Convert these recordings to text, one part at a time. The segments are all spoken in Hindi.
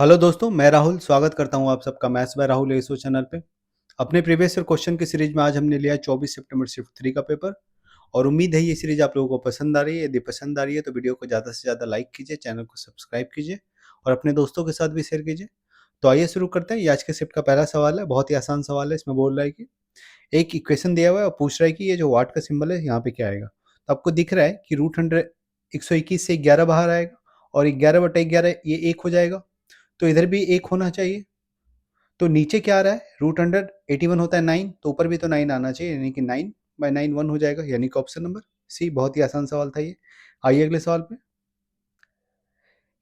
हेलो दोस्तों, मैं राहुल स्वागत करता हूं आप सबका मैथ्स बाय राहुल एसो चैनल पे। अपने प्रीवियस ईयर क्वेश्चन की सीरीज में आज हमने लिया है 24 सितंबर शिफ्ट 3 का पेपर। और उम्मीद है ये सीरीज आप लोगों को पसंद आ रही है। यदि पसंद आ रही है तो वीडियो को ज़्यादा से ज़्यादा लाइक कीजिए, चैनल को सब्सक्राइब कीजिए और अपने दोस्तों के साथ भी शेयर कीजिए। तो आइए शुरू करते हैं। ये आज के शिफ्ट का पहला सवाल है, बहुत ही आसान सवाल है। इसमें बोल रहा है कि एक इक्वेशन दिया हुआ है और पूछ रहा है कि ये जो वाट का सिंबल है यहाँ पे क्या आएगा। तो आपको दिख रहा है कि रूट 121 से 11 बाहर आएगा और 11/11 ये 1 हो जाएगा। तो इधर भी 1 होना चाहिए। तो नीचे क्या आ रहा है, √181 होता है 9, तो ऊपर भी तो 9 आना चाहिए, यानी कि 9/9 1 हो जाएगा, यानी कि ऑप्शन नंबर सी। बहुत ही आसान सवाल था ये। आइए अगले सवाल पे।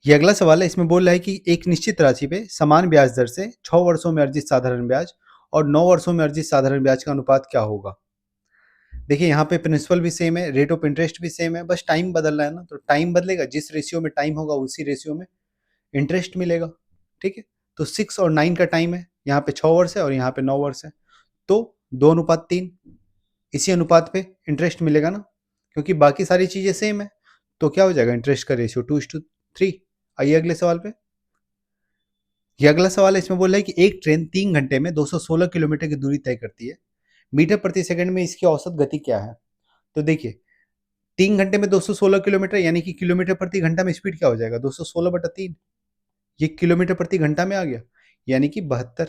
ये अगला सवाल है, इसमें बोल रहा है कि एक निश्चित राशि पे समान ब्याज दर से 6 वर्षों में अर्जित साधारण ब्याज और 9 वर्षों में अर्जित साधारण ब्याज का अनुपात क्या होगा। देखिए यहाँ पे प्रिंसिपल भी सेम है, रेट ऑफ इंटरेस्ट भी सेम है, बस टाइम बदल रहा है ना। तो टाइम बदलेगा, जिस रेशियो में टाइम होगा उसी रेशियो में इंटरेस्ट मिलेगा। ठीक है। तो 6 और 9 का टाइम है, यहाँ पे 6 वर्ष है और यहाँ पे 9 वर्ष है। तो 2:3, इसी अनुपात पे इंटरेस्ट मिलेगा ना, क्योंकि बाकी सारी चीजें सेम है। तो क्या हो जाएगा, इंटरेस्ट का रेशियो 2:3। आइए अगले सवाल पे। ये अगला सवाल है, इसमें बोल रहा है कि एक ट्रेन 3 घंटे में 216 किलोमीटर की दूरी तय करती है। मीटर प्रति सेकंड में इसकी औसत गति क्या है। तो देखिए 3 घंटे में 216 किलोमीटर, यानी कि किलोमीटर प्रति घंटा में स्पीड क्या हो जाएगा, 216/3। ये किलोमीटर प्रति घंटा में आ गया, यानी कि 72।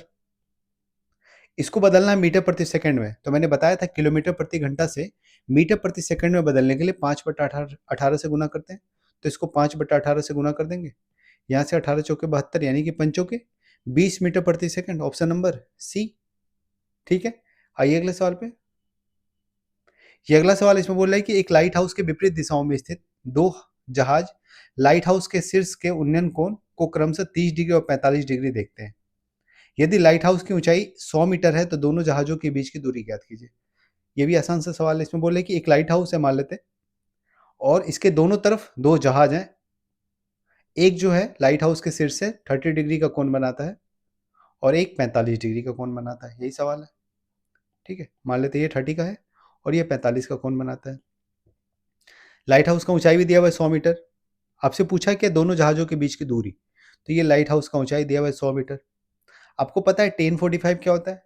इसको बदलना है मीटर प्रति सेकंड में, तो मैंने बताया था किलोमीटर प्रति घंटा से मीटर प्रति सेकंड में बदलने के लिए 5/18 से गुना करते हैं। तो इसको 5/18 से गुना कर देंगे। यहाँ से 18 चौके 72, यानी कि पंचोके 20 मीटर प्रति सेकंड, ऑप्शन नंबर सी। ठीक है। आइए अगले सवाल पे। ये अगला सवाल इसमें बोल रहा है कि एक लाइट हाउस के विपरीत दिशाओं में स्थित दो जहाज लाइट हाउस के शीर्ष के उन्नयन कोण को क्रमशः 30 डिग्री और 45 डिग्री देखते हैं। यदि लाइट हाउस की ऊंचाई 100 मीटर है तो दोनों जहाजों के बीच की दूरी ज्ञात कीजिए। ये भी आसान सा सवाल है। इसमें बोले कि एक लाइट हाउस है मान लेते हैं, और इसके दोनों तरफ दो जहाज हैं। एक जो है लाइट हाउस के सिर से 30 डिग्री का कोण बनाता है और एक 45 डिग्री का कोण बनाता है। यही सवाल है। ठीक है, मान लेते हैं ये 30 का है और ये 45 का कोण बनाता है। लाइट हाउस का ऊंचाई भी दिया हुआ है 100 मीटर। आपसे पूछा कि दोनों जहाजों के बीच की दूरी, तो ये लाइट हाउस का ऊंचाई दिया हुआ है 100 मीटर। आपको पता है 1045 क्या होता है,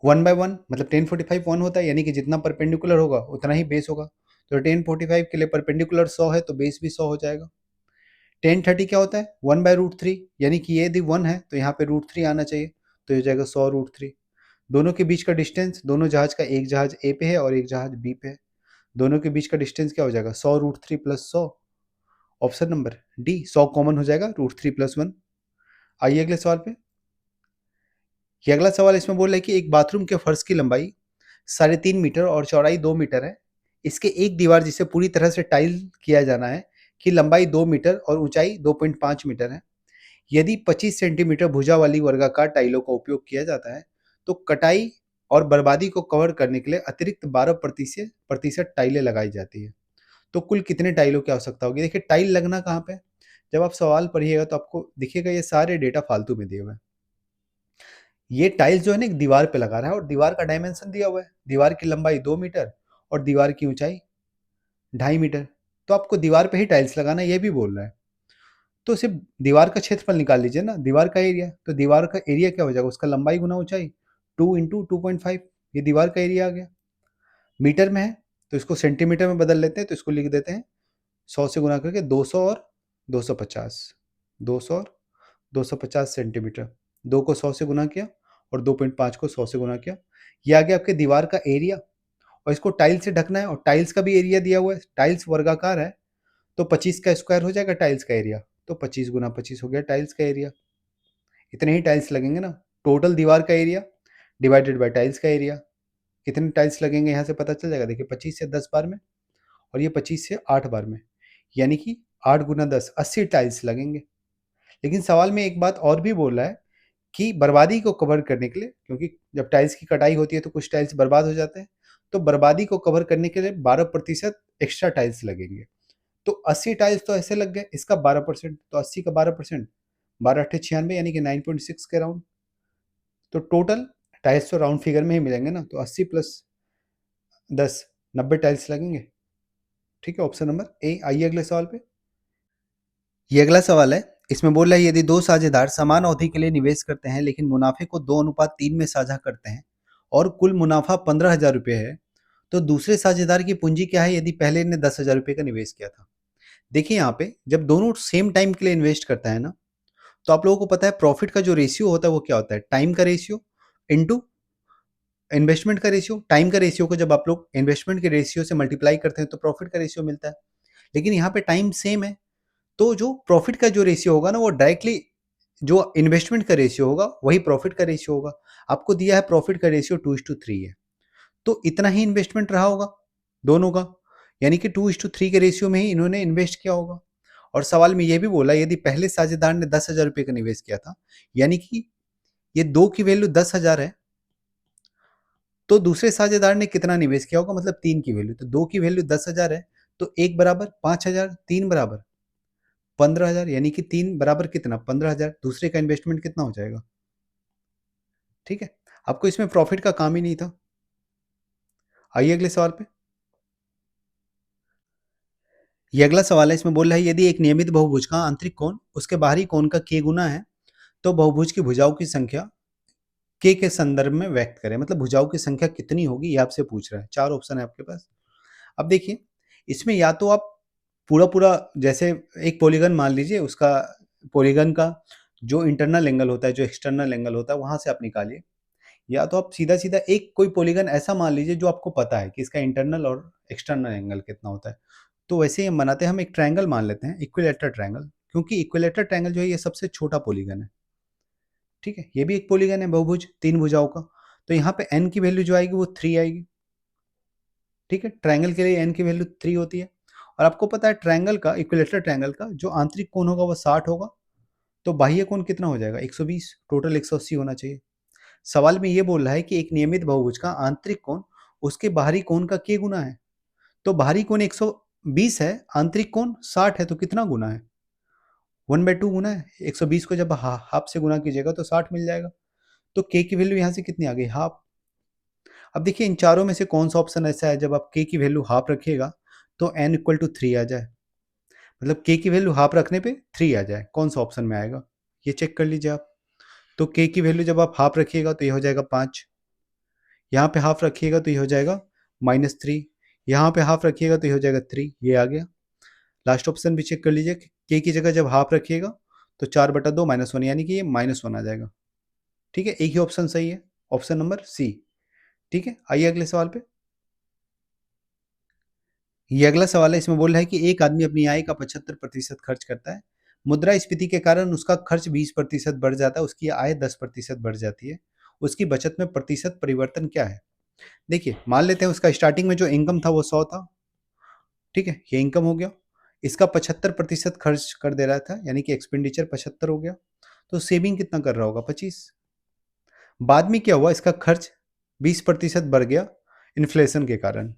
1/1, मतलब 1045 1 होता है, यानी कि जितना परपेंडिकुलर होगा उतना ही बेस होगा। तो 1045 के लिए परपेंडिकुलर 100 है तो बेस भी 100 हो जाएगा। 1030 क्या होता है, 1/√3, यानी कि ये यदि 1 है तो यहाँ पे √3 आना चाहिए, तो ये हो जाएगा 100√3। दोनों के बीच का डिस्टेंस, दोनों जहाज का, एक जहाज ए पे है और एक जहाज बी पे है, दोनों के बीच का डिस्टेंस क्या हो जाएगा, 100√3 + 100, ऑप्शन नंबर डी। 100 कॉमन हो जाएगा, √3 + 1। आइए अगले सवाल पे। ये अगला सवाल इसमें बोल रहा है कि एक बाथरूम के फर्श की लंबाई 3.5 मीटर और चौड़ाई 2 मीटर है। इसके एक दीवार जिसे पूरी तरह से टाइल किया जाना है कि लंबाई 2 मीटर और ऊंचाई 2.5 मीटर है। यदि 25 सेंटीमीटर भुजा वाली वर्गाकार टाइलों का उपयोग किया जाता है तो कटाई और बर्बादी को कवर करने के लिए अतिरिक्त 12% टाइलें लगाई जाती है। तो कुल कितने टाइलों की आवश्यकता होगी। देखिए टाइल लगना कहाँ पे, जब आप सवाल पढ़िएगा तो आपको दिखेगा ये सारे डेटा फालतू में दिए हुए हैं। ये टाइल्स जो है ना एक दीवार पे लगा रहा है और दीवार का डायमेंशन दिया हुआ है, दीवार की लंबाई 2 मीटर और दीवार की ऊंचाई 2.5 मीटर। तो आपको दीवार पे ही टाइल्स लगाना है, ये भी बोल रहा है। तो सिर्फ दीवार का क्षेत्रफल निकाल लीजिए ना, दीवार का एरिया। तो दीवार का एरिया क्या हो जाएगा, उसका लंबाई गुना ऊंचाई, 2 × 2.5, ये दीवार का एरिया आ गया। मीटर में है तो इसको सेंटीमीटर में बदल लेते हैं, तो इसको लिख देते हैं 100 से गुना करके 200 और 250, 200 और 250 सेंटीमीटर। 2 को 100 से गुना किया और 2.5 को 100 से गुना किया, ये आ गया आपके दीवार का एरिया। और इसको टाइल्स से ढकना है और टाइल्स का भी एरिया दिया हुआ है, टाइल्स वर्गाकार है तो 25 का स्क्वायर हो जाएगा टाइल्स का एरिया। तो 25 × 25 हो गया टाइल्स का एरिया। इतने ही टाइल्स लगेंगे ना, टोटल दीवार का एरिया डिवाइडेड बाय टाइल्स का एरिया। कितने टाइल्स लगेंगे यहाँ से पता चल जाएगा। देखिए 25 से 10 बार में और ये 25 से 8 बार में, यानी कि 8 × 10 80 टाइल्स लगेंगे। लेकिन सवाल में एक बात और भी बोल रहा है कि बर्बादी को कवर करने के लिए, क्योंकि जब टाइल्स की कटाई होती है तो कुछ टाइल्स बर्बाद हो जाते हैं, तो बर्बादी को कवर करने के लिए 12% एक्स्ट्रा टाइल्स लगेंगे। तो 80 टाइल्स तो ऐसे लग गए, इसका 12%, तो 80 का 12%, 12×8 = 96, यानी कि 9.6 के राउंड। तो टोटल टाइल्स तो राउंड फिगर में ही मिलेंगे ना, तो 80 + 10 90 टाइल्स लगेंगे। ठीक है, ऑप्शन नंबर ए। आइए अगले सवाल पे। ये अगला सवाल है, इसमें बोल रहा है यदि दो साझेदार समान अवधि के लिए निवेश करते हैं लेकिन मुनाफे को 2:3 में साझा करते हैं और कुल मुनाफा 15,000 रुपये है, तो दूसरे साझेदार की पूंजी क्या है यदि पहले ने 10,000 रुपये का निवेश किया था। देखिए यहाँ पे जब दोनों सेम टाइम के लिए इन्वेस्ट करता है ना, तो आप लोगों को पता है प्रॉफिट का जो रेशियो होता है वो क्या होता है, टाइम का रेशियो इनटू इन्वेस्टमेंट का रेशियो। टाइम का रेशियो को जब आप लोग इन्वेस्टमेंट के रेशियो से मल्टीप्लाई करते हैं तो प्रॉफिट का रेशियो मिलता है। लेकिन यहाँ पे टाइम सेम है, तो जो प्रॉफिट का जो रेशियो होगा ना वो डायरेक्टली जो इन्वेस्टमेंट का रेशियो होगा वही प्रॉफिट का रेशियो होगा। आपको दिया है प्रॉफिट का रेशियो 2:3 है, तो इतना ही इन्वेस्टमेंट रहा होगा दोनों का, यानी कि 2:3 के रेशियो में ही इन्होंने इन्वेस्ट किया होगा। और सवाल में ये भी बोला यदि पहले साझेदार ने 10,000 रुपये का निवेश किया था, यानी कि ये दो की वैल्यू 10,000 है, तो दूसरे साझेदार ने कितना निवेश किया होगा, मतलब 3 की वैल्यू। तो 2 की वैल्यू 10,000 है, तो 1 बराबर 5,000, 3 बराबर 15,000, यानी कि 3 बराबर कितना 15,000, दूसरे का इन्वेस्टमेंट कितना हो जाएगा। ठीक है, आपको इसमें प्रॉफिट का काम ही नहीं था। आइए अगले सवाल पे। ये अगला सवाल है, इसमें बोल रहा है यदि एक नियमित बहुभुज का आंतरिक कोण उसके बाहरी कोण का k गुना है तो बहुभुज की भुजाओं की संख्या k के संदर्भ में व्यक्त करें। मतलब भुजाओं की संख्या कितनी होगी ये आपसे पूछ रहा है। 4 ऑप्शन है आपके पास। अब देखिए इसमें या तो आप पूरा पूरा जैसे एक पॉलीगन मान लीजिए, उसका पॉलीगन का जो इंटरनल एंगल होता है जो एक्सटर्नल एंगल होता है वहां से आप निकालिए, या तो आप सीधा सीधा एक कोई पॉलीगन ऐसा मान लीजिए जो आपको पता है कि इसका इंटरनल और एक्सटर्नल एंगल कितना होता है। तो वैसे ही हम बनाते हैं, हम एक ट्रायंगल मान लेते हैं, इक्विलेटरल ट्रायंगल, क्योंकि इक्विलेटरल ट्रायंगल जो है ये सबसे छोटा पॉलीगन है। ठीक है, ये भी एक पॉलीगन है बहुभुज 3 भुजाओं का, तो यहाँ पे n की वैल्यू जो आएगी वो 3 आएगी। ठीक है, ट्रायंगल के लिए n की वैल्यू 3 होती है। और आपको पता है ट्रायंगल का, इक्विलेटरल ट्रायंगल का जो आंतरिक कोण होगा वो 60 होगा, तो बाह्य कोण कितना हो जाएगा 120, टोटल 180 होना चाहिए। सवाल में ये बोल रहा है कि एक नियमित बहुभुज का आंतरिक कोण उसके बाहरी कोण का k गुना है, तो बाहरी कोण 120 है, आंतरिक कोण 60 है, तो कितना गुना है 1/2 गुना है। 120 को जब हाफ से गुना कीजिएगा तो 60 मिल जाएगा। तो k की वैल्यू यहाँ से कितनी आ गई, हाफ। अब देखिए इन चारों में से कौन सा ऑप्शन ऐसा है जब आप k की वैल्यू हाफ रखिएगा तो n इक्वल टू 3 आ जाए, मतलब k की वैल्यू हाफ रखने पे 3 आ जाए, कौन सा ऑप्शन में आएगा ये चेक कर लीजिए आप। तो k की वैल्यू जब आप हाफ रखिएगा तो ये हो जाएगा 5, यहाँ पे हाफ रखिएगा तो ये हो जाएगा -3, यहाँ पे हाफ रखिएगा तो ये हो जाएगा 3, ये आ गया। लास्ट ऑप्शन भी चेक कर लीजिए, k की जगह जब हाफ रखिएगा तो 4/2 -1, यानी कि ये -1 आ जाएगा। ठीक है, एक ही ऑप्शन सही है, ऑप्शन नंबर सी। ठीक है, आइए अगले सवाल पे। ये अगला सवाल है, इसमें बोल रहा है कि एक आदमी अपनी आय का 75% खर्च करता है, मुद्रास्फीति के कारण उसका खर्च 20% बढ़ जाता है, उसकी आय 10% बढ़ जाती है, उसकी बचत में प्रतिशत परिवर्तन क्या है। देखिए मान लेते हैं उसका स्टार्टिंग में जो इनकम था वो 100 था। ठीक है, ये इनकम हो गया, इसका 75% खर्च कर दे रहा था, यानी कि एक्सपेंडिचर 75 हो गया, तो सेविंग कितना कर रहा होगा 25। बाद में क्या हुआ, इसका खर्च 20% बढ़ गया इन्फ्लेशन के कारण,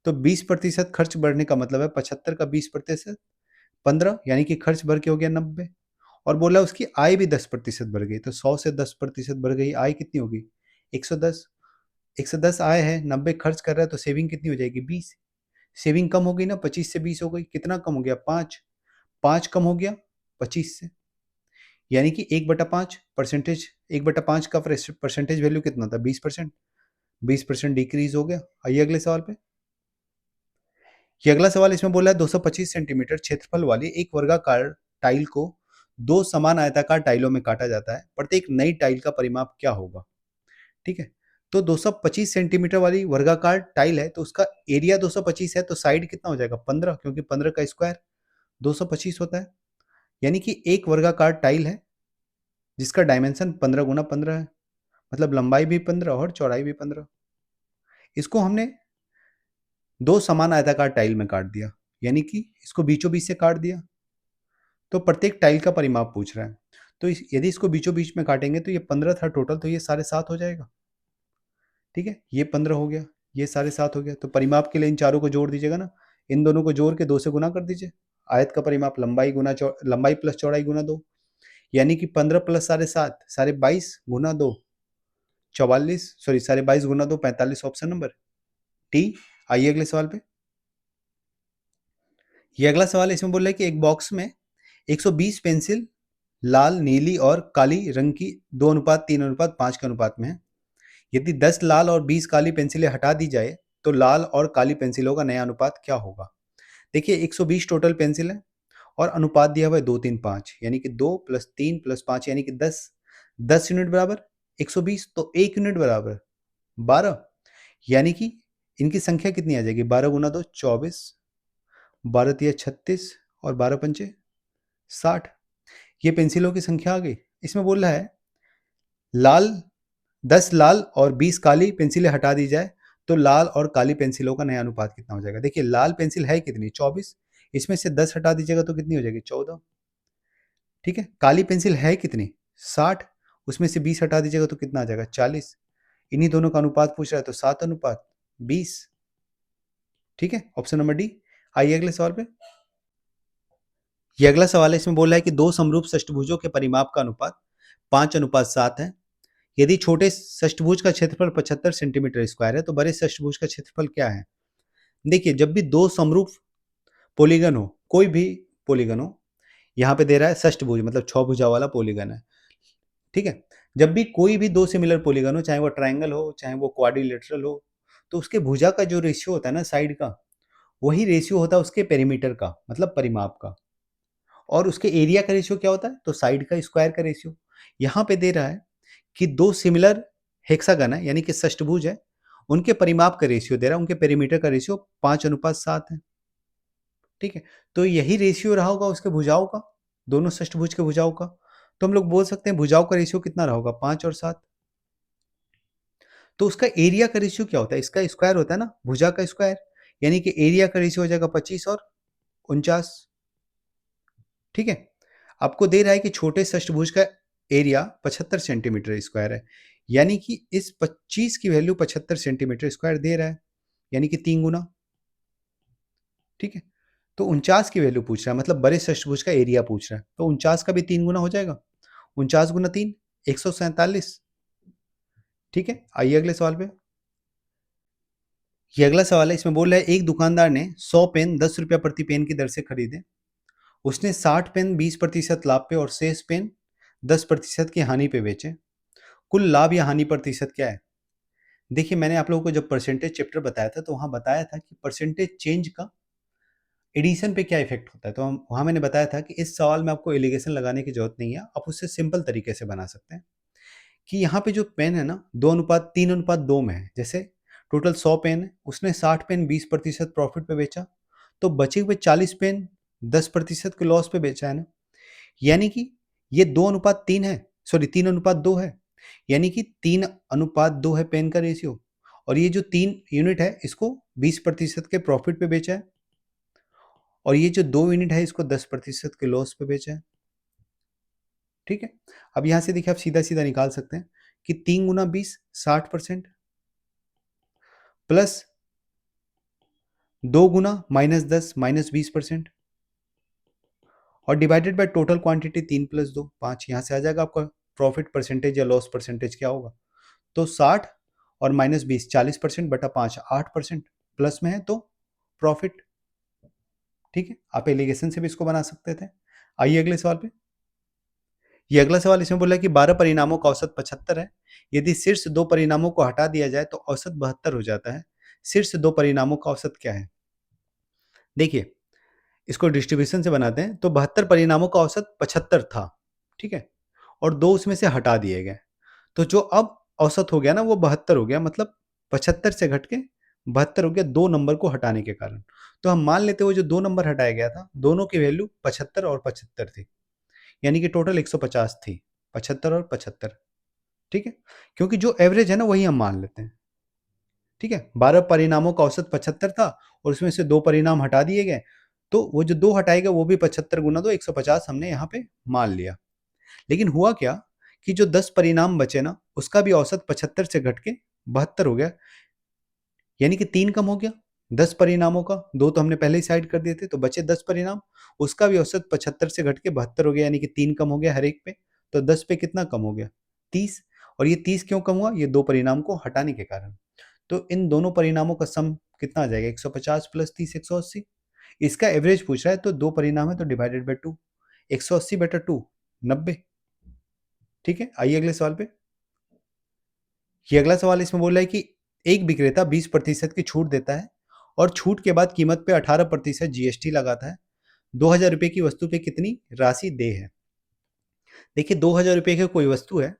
तो 20% खर्च बढ़ने का मतलब है 75 का 20% 15, यानी कि खर्च बढ़ के हो गया 90। और बोला उसकी आय भी 10% बढ़ गई, तो 100 से 10% बढ़ गई, आय कितनी होगी 110। 110 आय है, 90 खर्च कर रहा है, तो सेविंग कितनी हो जाएगी 20। सेविंग कम हो गई ना, 25 से 20 हो गई, कितना कम हो गया 5, 5 कम हो गया 25 से, यानी कि 1/5 परसेंटेज, 1/5 का परसेंटेज वैल्यू कितना था 20%, 20% डिक्रीज हो गया। आइए अगले सवाल पे। ये अगला सवाल इसमें बोला है 225 सेंटीमीटर क्षेत्रफल वाली एक वर्गाकार टाइल को दो समान आयताकार टाइलों में काटा जाता है, प्रत्येक नई टाइल का परिमाप क्या होगा। ठीक है, तो 225 सेंटीमीटर वाली वर्गाकार टाइल है तो उसका एरिया 225 है, तो साइड कितना हो जाएगा 15, क्योंकि 15 का स्क्वायर 225 होता है, यानी कि एक वर्गाकार टाइल है जिसका डायमेंशन 15 गुना 15 है, मतलब लंबाई भी 15 और चौड़ाई भी 15। इसको हमने दो समान आयताकार टाइल में काट दिया, यानी कि इसको बीचों बीच से काट दिया, तो प्रत्येक टाइल का परिमाप पूछ रहा है। तो यदि इसको बीचों बीच में काटेंगे तो ये 15 था टोटल, तो ये 7.5 हो जाएगा। ठीक है, ये 15 हो गया, ये 7.5 हो गया, तो परिमाप के लिए इन चारों को जोड़ दीजिएगा ना, इन दोनों को जोड़ के 2 से गुना कर दीजिए। आयत का परिमाप लंबाई गुना लंबाई प्लस चौड़ाई गुना 2, यानी कि 15 प्लस 7.5 22 गुना 2 44, सॉरी 22 गुना 2 45, ऑप्शन नंबर टी। आइए अगले सवाल पे। ये अगला सवाल इसमें बोल रहा है कि एक बॉक्स में 120 पेंसिल लाल, नीली और काली रंग की 2:3:5 के अनुपात में है। यदि 10 लाल और 20 काली पेंसिलें हटा दी जाए तो लाल और काली पेंसिलों का नया अनुपात क्या होगा? देखिए 120 टोटल पेंसिल है और अनुपात दिया हुआ है 2:3:5, यानी कि 2 + 3 + 5 यानी कि 10। 10 यूनिट बराबर 120, तो 1 यूनिट बराबर 12, यानी कि इनकी संख्या कितनी आ जाएगी? 12 × 2 24, 12 तिया 36 और 12 पंचे 60। ये पेंसिलों की संख्या आ गई। इसमें बोल रहा है लाल 10 लाल और 20 काली पेंसिलें हटा दी जाए तो लाल और काली पेंसिलों का नया अनुपात कितना हो जाएगा? देखिए लाल पेंसिल है कितनी? 24, इसमें से 10 हटा दीजिएगा तो कितनी हो जाएगी? 14। ठीक है, काली पेंसिल है कितनी? 60, उसमें से 20 हटा दीजिएगा तो कितना आ जाएगा? 40। इन्हीं दोनों का अनुपात पूछ रहा है तो 7:20। ठीक है, ऑप्शन नंबर डी। आइए अगले सवाल पे। ये अगला सवाल है, इसमें बोल रहा है कि दो समरूप षष्ठभुजों के परिमाप का अनुपात 5:7 है। यदि छोटे षष्ठभुज का क्षेत्रफल 75 सेंटीमीटर स्क्वायर है तो बड़े षष्ठभुज का क्षेत्रफल क्या है? देखिए जब भी दो समरूप पॉलीगन हो, कोई भी पॉलीगन हो, यहाँ पे दे रहा है षष्ठभुज मतलब 6 भुजा वाला पॉलीगन है। ठीक है, जब भी कोई भी दो सिमिलर पॉलीगन हो, चाहे वो ट्रायंगल हो चाहे वो क्वाड्रिलेटरल हो, तो उसके भुजा का जो रेशियो होता है ना साइड का, वही रेशियो होता है उसके पेरीमीटर का मतलब परिमाप का। और उसके एरिया का रेशियो क्या होता है? तो साइड का स्क्वायर का रेशियो। यहाँ पे दे रहा है कि दो सिमिलर हेक्सागन है यानी कि षष्ठभुज है, उनके परिमाप का रेशियो दे रहा है, उनके पेरीमीटर का रेशियो 5:7 है। ठीक है, तो यही रेशियो रहा होगा उसके भुजाओं का, दोनों षष्ठभुज के भुजाओं का। तो हम लोग बोल सकते हैं भुजाओं का रेशियो कितना रहा होगा? 5 और 7। तो उसका एरिया का रेशियो क्या होता है? इसका स्क्वायर होता है ना, भुजा का स्क्वायर, यानी कि एरिया का रेशियो हो जाएगा 25 और 49। ठीक है, आपको दे रहा है कि छोटे षष्ठभुज का एरिया 75 सेंटीमीटर स्क्वायर है, यानी कि इस 25 की वैल्यू 75 सेंटीमीटर स्क्वायर दे रहा है, यानी कि 3 गुना। ठीक है, तो 49 की वैल्यू पूछ रहा है, मतलब बड़े षष्ठभुज का एरिया पूछ रहा है, तो 49 का भी 3 गुना हो जाएगा। 49 × 3 147। ठीक है, आइए अगले सवाल पे। ये अगला सवाल है, इसमें बोल रहा है एक दुकानदार ने 100 पेन 10 रुपया प्रति पेन की दर से खरीदे। उसने 60 पेन 20% लाभ पे और शेष पेन 10% की हानि पे बेचे। कुल लाभ या हानि प्रतिशत क्या है? देखिए मैंने आप लोगों को जब परसेंटेज चैप्टर बताया था तो वहाँ बताया था कि परसेंटेज चेंज का एडिशन पे क्या इफेक्ट होता है। तो हम वहाँ मैंने बताया था कि इस सवाल में आपको एलिगेशन लगाने की जरूरत नहीं है, आप उससे सिंपल तरीके से बना सकते हैं कि यहाँ पे जो पेन है ना 2:3:2 में है। जैसे टोटल 100 पेन है, उसने 60 पेन 20% प्रॉफिट पे बेचा, तो बचे हुए 40 पेन 10% के लॉस पे बेचा है ना, यानी कि ये 2:3 है, सॉरी 3:2 है, यानी कि 3:2 है पेन का रेशियो। और ये जो 3 यूनिट है इसको 20% के प्रॉफिट पे बेचा है, और ये जो 2 यूनिट है इसको 10% के लॉस पे बेचा है। ठीक है, अब यहां से देखिए आप सीधा सीधा निकाल सकते हैं कि 3 × 20 60% प्लस 2 × -10 -20% और डिवाइडेड बाय टोटल क्वांटिटी 3 + 2 5। यहां से आ जाएगा आपका प्रॉफिट परसेंटेज या लॉस परसेंटेज क्या होगा। तो 60 और -20 40% बटा 5 8%, प्लस में है तो प्रॉफिट। ठीक है, आप एलिगेशन से भी इसको बना सकते थे। आइए अगले सवाल पे। ये अगला सवाल इसमें बोला है कि 12 परिणामों का औसत 75 है। यदि शीर्ष 2 परिणामों को हटा दिया जाए तो औसत 72 हो जाता है। शीर्ष 2 परिणामों का औसत क्या है? देखिए इसको डिस्ट्रीब्यूशन से बनाते हैं तो 72 परिणामों का औसत 75 था। ठीक है, और 2 उसमें से हटा दिए गए, तो जो अब औसत हो गया ना वो 72 हो गया, मतलब 75 से घट के 72 हो गया 2 नंबर को हटाने के कारण। तो हम मान लेते वो जो 2 नंबर हटाया गया था दोनों की वैल्यू 75 और 75 थी, यानी कि टोटल 150 थी। 75 और 75। ठीक है, क्योंकि जो एवरेज है ना वही हम मान लेते हैं। ठीक है, 12 परिणामों का औसत 75 था और उसमें से 2 परिणाम हटा दिए गए, तो वो जो 2 हटाए गए वो भी 75 × 2 150 हमने यहाँ पे मान लिया। लेकिन हुआ क्या कि जो 10 परिणाम बचे ना उसका भी औसत 75 से घट के 72 हो गया, यानी कि 3 कम हो गया। 10 परिणामों का 2 तो हमने पहले ही साइड कर दिए थे, तो बचे 10 परिणाम, उसका भी औसत 75 से घट के 72 हो गया, यानी कि 3 कम हो गया हर एक पे। तो 10 पे कितना कम हो गया? 30। और ये 30 क्यों कम हुआ? ये 2 परिणाम को हटाने के कारण। तो इन दोनों परिणामों का सम कितना आ जाएगा? 150 + 30 180। इसका एवरेज पूछ रहा है, तो 2 परिणाम है तो डिवाइडेड बाय 2, 180/2 90। ठीक है, आइए अगले सवाल पे। ये अगला सवाल इसमें बोल रहा है कि एक विक्रेता 20% की छूट देता है और छूट के बाद कीमत पे 18% जीएसटी लगाता है। 2000 रुपये की वस्तु पे कितनी राशि दे है? देखिए, 2000 रुपये की कोई वस्तु है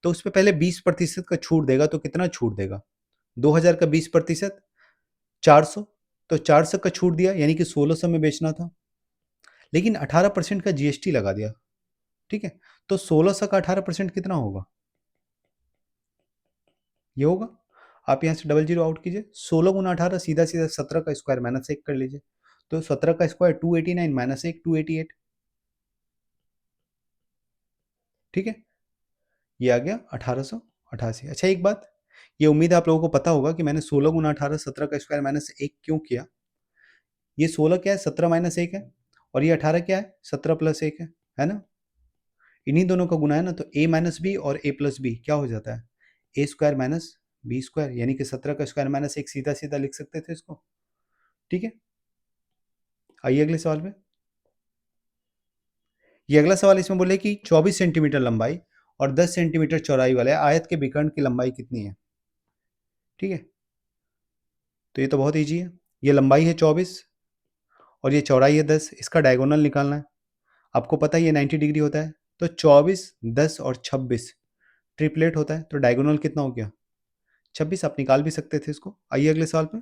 तो उस पर पहले 20% का छूट देगा, तो कितना छूट देगा? 2000 का 20%, 400। तो 400 का छूट दिया, यानी कि 1600 में बेचना था, लेकिन 18% का जीएसटी लगा दिया। ठीक है, तो 1600 का 18% कितना होगा? ये होगा, आप यहाँ से डबल जीरो आउट कीजिए। 16 × 18 सीधा सीधा 17 का स्क्वायर माइनस 1 कर लीजिए, तो 17 का स्क्वायर 289 माइनस 1 288। ठीक है, ये आ गया 1888। अच्छा, एक बात, ये उम्मीद है आप लोगों को पता होगा कि मैंने 16 × 18 17 का स्क्वायर माइनस 1 क्यों किया। ये 16 क्या है? 17 माइनस 1 है, और ये 18 क्या है? 17 प्लस 1 है ना? इन्हीं दोनों का गुना है ना, तो a माइनस बी और a प्लस बी क्या हो जाता है? ए स्क्वायर माइनस बी स्क्वायर, यानी कि 17 का स्क्वायर माइनस 1 सीधा सीधा लिख सकते थे इसको। ठीक है, आइए अगले सवाल पे। ये अगला सवाल इसमें बोले कि 24 सेंटीमीटर लंबाई और 10 सेंटीमीटर चौड़ाई वाले आयत के विकर्ण की लंबाई कितनी है? ठीक है, तो ये तो बहुत ईजी है। ये लंबाई है 24 और ये चौड़ाई है 10, इसका डायगोनल निकालना है। आपको पता है ये 90 डिग्री होता है, तो 24 10 और 26 ट्रिपलेट होता है, तो डायगोनल कितना हो गया? 26। आप निकाल भी सकते थे इसको। आइए अगले सवाल पे।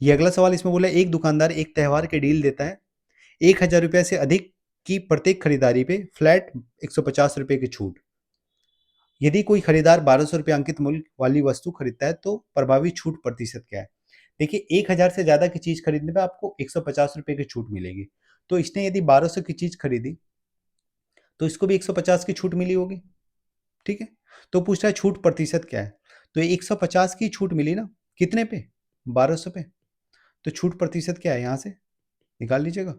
ये अगला सवाल इसमें बोला एक दुकानदार एक त्योहार के डील देता है 1000 रुपये से अधिक की प्रत्येक खरीदारी पे फ्लैट 150 रुपये की छूट। यदि कोई खरीदार 1200 रुपये अंकित मूल्य वाली वस्तु खरीदता है तो प्रभावी छूट प्रतिशत क्या है? देखिए, 1000 से ज्यादा की चीज खरीदने पे आपको 150 रुपये की छूट मिलेगी। तो इसने यदि 1200 की चीज खरीदी तो इसको भी 150 की छूट मिली होगी। ठीक है, तो पूछ रहा है छूट प्रतिशत क्या है। तो ये 150 की छूट मिली ना, कितने पे? 1200 पे। तो छूट प्रतिशत क्या है, यहां से निकाल लीजिएगा।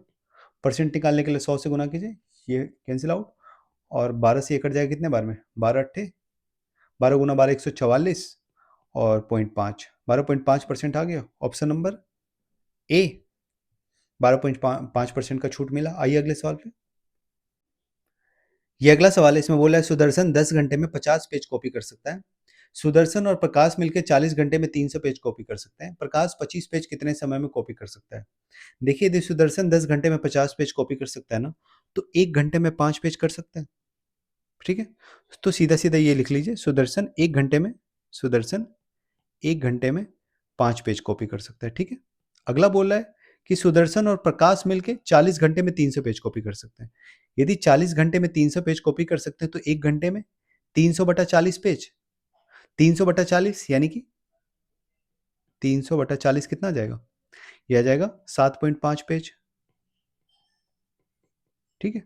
परसेंट निकालने के लिए 100 से गुना कीजिए, ये कैंसिल आउट, और 12 से ये कट जाएगा कितने बार में? 12 अट्ठे 12 गुना 12 144 और 0.5 12.5% आ गया। ऑप्शन नंबर ए, 12.5% का छूट मिला। आइए अगले सवाल पे। ये अगला सवाल है, इसमें बोला है सुदर्शन 10 घंटे में 50 पेज कॉपी कर सकता है। सुदर्शन और प्रकाश मिलकर 40 घंटे में 300 पेज कॉपी कर सकते हैं। प्रकाश 25 पेज कितने समय में कॉपी कर सकता है? देखिए, यदि सुदर्शन 10 घंटे में 50 पेज कॉपी कर सकता है ना, तो 1 घंटे में 5 पेज कर सकता है। ठीक है, तो सीधा सीधा ये लिख लीजिए, सुदर्शन 1 घंटे में 5 पेज कॉपी कर सकता है। ठीक है, अगला बोल रहा है कि सुदर्शन और प्रकाश मिलके 40 घंटे में 300 पेज कॉपी कर सकते हैं। यदि 40 घंटे में 300 पेज कॉपी कर सकते हैं तो 1 घंटे में 300/40 पेज, 300/40 यानी कि 300/40 कितना आ जाएगा? यह आ जाएगा 7.5 पेज। ठीक है,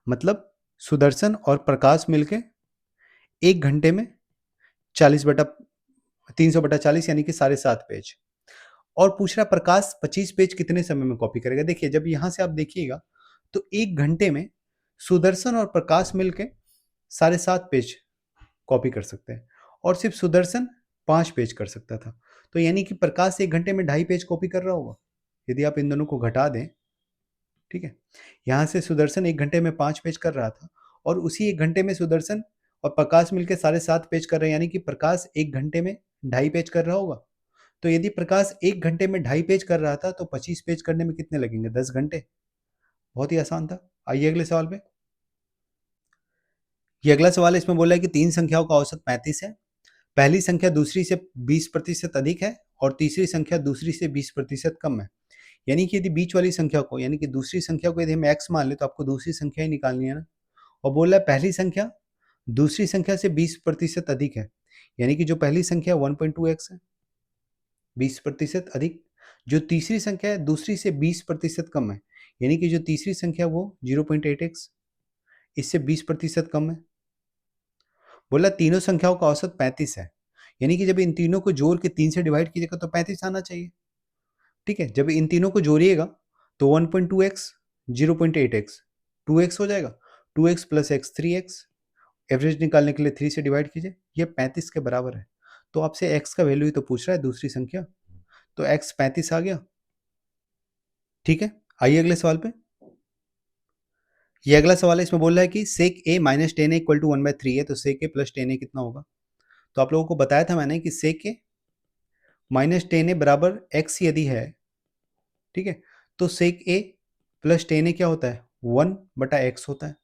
मतलब सुदर्शन और प्रकाश मिलके 1 घंटे में 300/40 यानी कि 7.5 पेज। और पूछ रहा प्रकाश 25 पेज कितने समय में कॉपी करेगा? देखिए, जब यहां से आप देखिएगा तो 1 घंटे में सुदर्शन और प्रकाश मिलके 7.5 पेज कॉपी कर सकते हैं, और सिर्फ सुदर्शन 5 पेज कर सकता था। तो यानी कि प्रकाश 1 घंटे में 2.5 पेज कॉपी कर रहा होगा, यदि आप इन दोनों को घटा दें। ठीक है, यहां से सुदर्शन 1 घंटे में 5 पेज कर रहा था, और उसी 1 घंटे में सुदर्शन और प्रकाश मिलकर 7.5 पेज कर रहे हैं, यानी कि प्रकाश 1 घंटे में 2.5 पेज कर रहा होगा। तो यदि प्रकाश 1 घंटे में 2.5 पेज कर रहा था तो 25 पेज करने में कितने लगेंगे? 10 घंटे। बहुत ही आसान था। आइए अगले सवाल पे। ये अगला सवाल है, इसमें बोला है कि 3 संख्याओं का औसत 35 है। पहली संख्या दूसरी से 20% अधिक है और तीसरी संख्या दूसरी से 20% कम है। यानी कि यदि बीच वाली संख्या को, यानी कि दूसरी संख्या को यदि हम x मान ले तो आपको दूसरी संख्या ही निकालनी है ना। और बोल रहा है पहली संख्या दूसरी संख्या से 20% अधिक है, यानी कि जो पहली संख्या 1.2x है 20% अधिक, जो तीसरी संख्या है दूसरी से 20% कम है, यानी कि जो तीसरी संख्या वो 0.8x इससे 20% कम है। बोला तीनों संख्याओं का औसत 35 है, यानी कि जब इन तीनों को जोड़ के 3 से डिवाइड कीजिएगा तो 35 आना चाहिए। ठीक है, जब इन तीनों को जोड़िएगा तो 1.2x 0.8x 2x हो जाएगा, 2x plus x 3x। Average निकालने के लिए 3 से डिवाइड कीजिए, ये 35 के बराबर है। तो आपसे x का वैल्यू ही तो पूछ रहा है, दूसरी संख्या, तो x 35 आ गया। ठीक है, आइए अगले सवाल पे। ये अगला सवाल है, इसमें बोल रहा है कि sec A minus ten A equal to 1/3 है, तो सेक ए प्लस टेन ए कितना होगा? तो आप लोगों को बताया था मैंने कि सेक ए माइनस टेन ए बराबर एक्स यदि है, ठीक है, तो सेक ए प्लस टेन ए क्या होता है? 1/x होता है,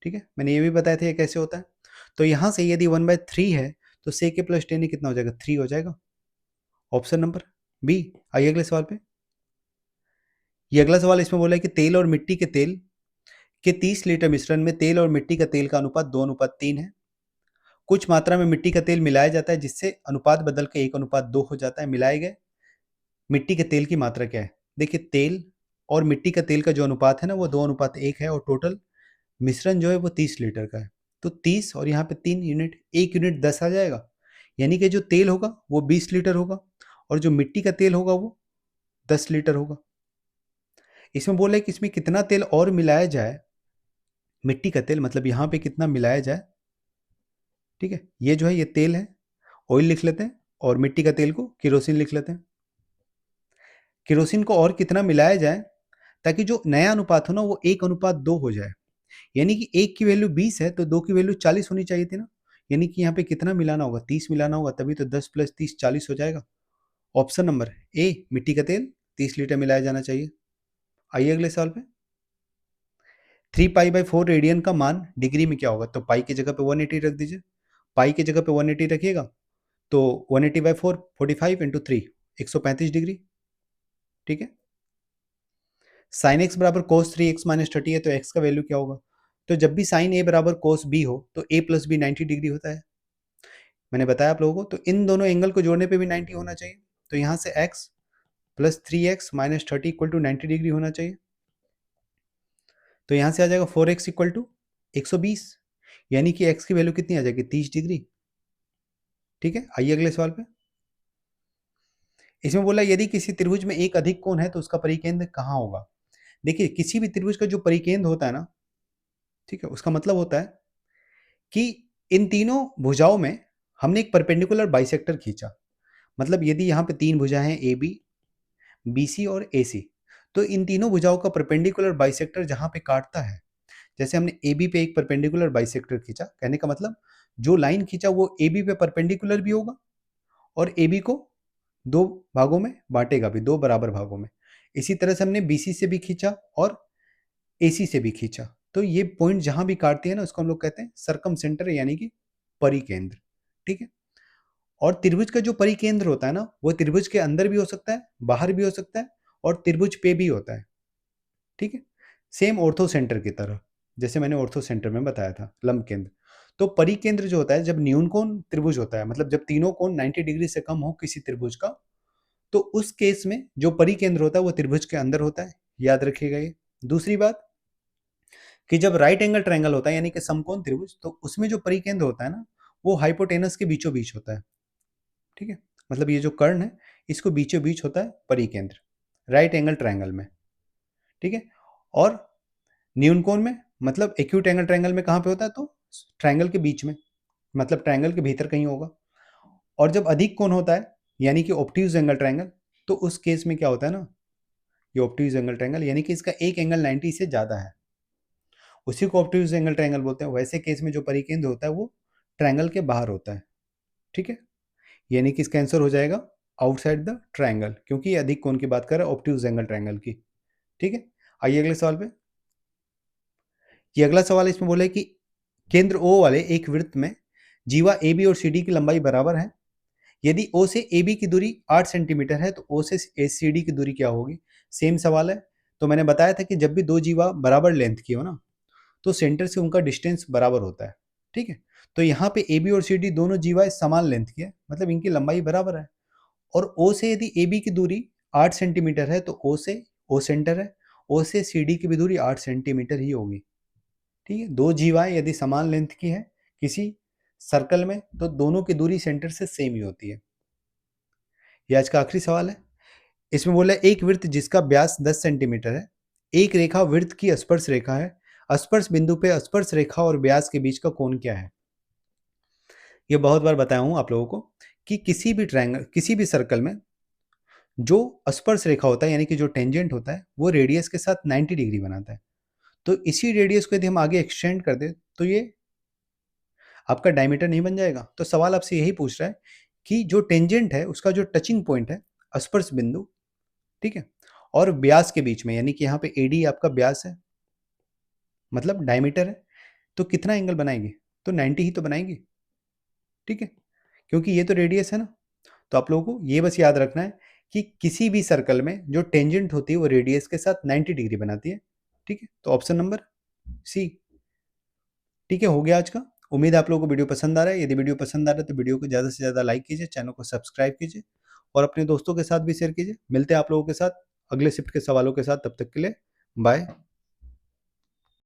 ठीक है। मैंने ये भी बताया था ये कैसे होता है। तो यहाँ से यदि 1/3 है तो सेक ए प्लस टेन ए कितना हो जाएगा? 3 हो जाएगा। Option number B. आइए अगले सवाल पे। ये अगला सवाल इसमें बोला है कि तेल और मिट्टी के तेल के 30 लीटर मिश्रण में तेल और मिट्टी का तेल का अनुपात 2:3 है। कुछ मात्रा में मिट्टी का तेल मिलाया जाता है जिससे अनुपात बदल के 1:2 हो जाता है। मिलाए गए मिट्टी के तेल की मात्रा क्या है? देखिए, तेल और मिट्टी का तेल का जो अनुपात है ना वो 2:1 है, और टोटल मिश्रण जो है वो 30 लीटर का है। तो 30 और यहाँ पे 3 यूनिट, 1 यूनिट 10 आ जाएगा, यानी कि जो तेल होगा वो 20 लीटर होगा और जो मिट्टी का तेल होगा वो 10 लीटर होगा। इसमें बोला है कि इसमें कितना तेल और मिलाया जाए, मिट्टी का तेल मतलब यहाँ पे कितना मिलाया जाए, ठीक है। ये जो है ये तेल है, ऑयल लिख लेते हैं, और मिट्टी का तेल को केरोसिन लिख लेते हैं। केरोसिन को और कितना मिलाया जाए ताकि जो नया अनुपात हो ना वो 1:2 हो जाए, यानी कि 1 की वैल्यू 20 है तो 2 की वैल्यू 40 होनी चाहिए थी ना, यानी कि यहाँ पे कितना मिलाना होगा? 30 मिलाना होगा, तभी तो 10 + 30 40 हो जाएगा। ऑप्शन नंबर ए, मिट्टी का तेल 30 लीटर मिलाया जाना चाहिए। आइए अगले सवाल पे। 3π/4 रेडियन का मान डिग्री में क्या होगा? तो पाई की जगह पे 180 रख दीजिए। पाई की जगह पे 180 रखिएगा तो 180/4 45 × 3 135 डिग्री, ठीक है। साइन एक्स बराबर कोस 3x - 30 है तो x का वैल्यू क्या होगा? तो जब भी साइन ए बराबर कोस बी हो तो a + b 90 डिग्री होता है। मैंने बताया आप लोगों को, तो इन दोनों एंगल को जोड़ने पे भी 90 होना चाहिए। तो यहाँ से x + 3x - 30 = 90 डिग्री होना चाहिए। तो यहाँ से आ जाएगा 4x = 120, यानी कि x की वैल्यू कितनी आ जाएगी? 30 डिग्री, ठीक है। आइए अगले सवाल पे। इसमें बोला यदि किसी त्रिभुज में एक अधिक कोण है तो उसका परिकेंद्र कहाँ होगा? देखिए, किसी भी त्रिभुज का जो परिकेंद्र होता है ना, ठीक है, उसका मतलब होता है कि इन तीनों भुजाओं में हमने एक परपेंडिकुलर बाइसेक्टर खींचा। मतलब यदि यहाँ पे 3 भुजाएं हैं, ए बी, बी सी और ए सी, तो इन तीनों भुजाओं का परपेंडिकुलर बाइसेक्टर जहाँ पे काटता है, जैसे हमने ए बी पे एक परपेंडिकुलर बाइसेक्टर खींचा, कहने का मतलब जो लाइन खींचा वो ए बी पे परपेंडिकुलर भी होगा और ए बी को 2 भागों में बांटेगा भी, 2 बराबर भागों में। इसी तरह से हमने बी सी से भी खींचा और ए सी से भी खींचा। तो ये पॉइंट जहां भी काटती है ना उसको हम लोग कहते हैं सरकम सेंटर, यानी कि परिकेंद्र, ठीक है। और त्रिभुज का जो परिकेंद्र होता है ना वो त्रिभुज के अंदर भी हो सकता है, बाहर भी हो सकता है और त्रिभुज पे भी होता है, ठीक है। सेम ऑर्थो सेंटर की तरह, जैसे मैंने ऑर्थो सेंटर में बताया था लंब केंद्र। तो परिकेंद्र जो होता है जब न्यून कोण त्रिभुज होता है, मतलब जब तीनों कोण 90 डिग्री से कम हो किसी त्रिभुज का, तो उस केस में जो परिकेंद्र होता है वो त्रिभुज के अंदर होता है, याद रखिएगा ये। दूसरी बात कि जब राइट एंगल ट्रायंगल होता है यानी कि समकोण त्रिभुज, तो उसमें जो परिकेंद्र होता है ना वो हाइपोटेनस के बीचों बीच होता है, ठीक है। मतलब ये जो कर्ण है इसको बीचों बीच होता है परिकेंद्र राइट एंगल ट्रायंगल में, ठीक है। और न्यून कोण में, मतलब एक्यूट एंगल ट्रायंगल में कहाँ पे होता है? तो ट्रायंगल के बीच में, मतलब ट्रायंगल के भीतर कहीं होगा। और जब अधिक कोण होता है यानी कि ऑब्ट्यूज एंगल ट्रायंगल, तो उस केस में क्या होता है ना, ये ऑब्ट्यूज एंगल ट्रायंगल यानी कि इसका एक एंगल 90 से ज्यादा है, उसी को ऑब्ट्यूज एंगल ट्रायंगल बोलते हैं। वैसे केस में जो परिकेंद्र होता है वो ट्रायंगल के बाहर होता है, ठीक है। यानी कि इसका आंसर हो जाएगा आउटसाइड द ट्रायंगल, क्योंकि ये अधिक कोण की बात कर रहा है ऑब्ट्यूज एंगल ट्रायंगल की, ठीक है। आइए अगले सवाल पे। ये अगला सवाल इसमें बोला है कि केंद्र O वाले एक वृत्त में जीवा ए बी और सी डी की लंबाई बराबर है। यदि O से ए बी की दूरी 8 सेंटीमीटर है तो O से सी डी की दूरी क्या होगी? सेम सवाल है। तो मैंने बताया था कि जब भी दो जीवा बराबर लेंथ की हो ना तो सेंटर से उनका डिस्टेंस बराबर होता है, ठीक है। तो यहाँ पे ए बी और सी डी दोनों जीवा समान लेंथ की है, मतलब इनकी लंबाई बराबर है। और ओ से यदि ए बी की दूरी 8 सेंटीमीटर है तो ओ से ओ सेंटर है, ओ से सी डी की भी दूरी 8 सेंटीमीटर ही होगी, ठीक है। दो जीवाएं यदि समान लेंथ की है किसी सर्कल में तो दोनों की दूरी सेंटर से सेम ही होती है। ये आज का आखिरी सवाल है। इसमें बोला है एक वृत्त जिसका व्यास 10 सेंटीमीटर है, एक रेखा वृत्त की स्पर्श रेखा है, स्पर्श बिंदु पे स्पर्श रेखा और व्यास के बीच का कोण क्या है? ये बहुत बार बताया हूं आप लोगों को कि किसी भी ट्रायंगल, किसी भी सर्कल में जो स्पर्श रेखा होता है यानी कि जो टेंजेंट होता है वो रेडियस के साथ 90 डिग्री बनाता है। तो इसी रेडियस को यदि हम आगे एक्सटेंड कर दें तो ये आपका डायमीटर नहीं बन जाएगा। तो सवाल आपसे यही पूछ रहा है कि जो टेंजेंट है उसका जो टचिंग पॉइंट है, स्पर्श बिंदु, ठीक है, और व्यास के बीच में, यानी कि यहाँ पे एडी आपका व्यास है, मतलब डायमीटर है, तो कितना एंगल बनाएंगे? तो 90 ही तो बनाएंगे, ठीक है, क्योंकि ये तो रेडियस है ना। तो आप लोगों को ये बस याद रखना है कि किसी भी सर्कल में जो टेंजेंट होती है वो रेडियस के साथ 90 डिग्री बनाती है, ठीक है। तो ऑप्शन नंबर सी, ठीक है, हो गया आज का। उम्मीद है आप लोगों को वीडियो पसंद आ रहा है। यदि वीडियो पसंद आ रहा है तो वीडियो को ज़्यादा से ज़्यादा लाइक कीजिए, चैनल को सब्सक्राइब कीजिए और अपने दोस्तों के साथ भी शेयर कीजिए। मिलते हैं आप लोगों के साथ अगले शिफ्ट के सवालों के साथ, तब तक के लिए बाय।